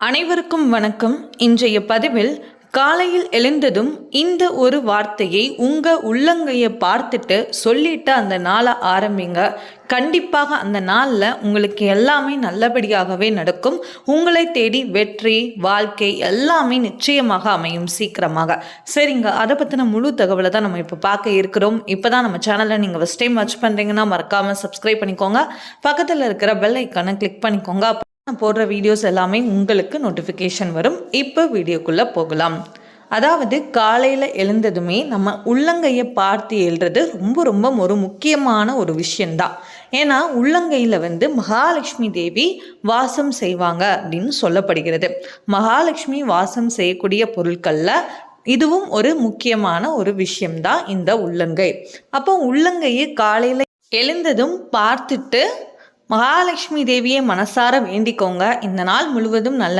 அனைவருக்கும் வணக்கம். இன்றைய பதிவில் காலையில் எழுந்ததும் இந்த ஒரு வார்த்தையை உங்கள் உள்ளங்கையை பார்த்துட்டு சொல்லிட்டு அந்த நாளை ஆரம்பிங்க. கண்டிப்பாக அந்த நாளில் உங்களுக்கு எல்லாமே நல்லபடியாகவே நடக்கும். உங்களை தேடி வெற்றி, வாழ்க்கை எல்லாமே நிச்சயமாக அமையும் சீக்கிரமாக. சரிங்க, அதை பற்றின முழு தகவலை தான் நம்ம இப்போ பார்க்க இருக்கிறோம். இப்போ தான் நம்ம சேனலை நீங்கள் ஃபஸ்ட் டைம் வாட்ச் பண்ணுறீங்கன்னா மறக்காமல் சப்ஸ்கிரைப் பண்ணிக்கோங்க. பக்கத்தில் இருக்கிற பெல் ஐக்கானை கிளிக் பண்ணிக்கோங்க. நான் போடுற வீடியோஸ் எல்லாமே உங்களுக்கு நோட்டிஃபிகேஷன் வரும். இப்போ வீடியோக்குள்ளே போகலாம். அதாவது காலையில் எழுந்ததுமே நம்ம உள்ளங்கையை பார்த்து எழுறது ரொம்ப ரொம்ப ஒரு முக்கியமான ஒரு விஷயந்தான். ஏன்னா உள்ளங்கையில் மகாலட்சுமி தேவி வாசம் செய்வாங்க அப்படின்னு சொல்லப்படுகிறது. மகாலட்சுமி வாசம் செய்யக்கூடிய பொருட்களில் இதுவும் ஒரு முக்கியமான ஒரு விஷயம்தான் இந்த உள்ளங்கை. அப்போ உள்ளங்கையை காலையில் எழுந்ததும் பார்த்துட்டு மகாலட்சுமி தேவியை மனசார வேண்டிக்கோங்க. இந்த நாள் முழுவதும் நல்ல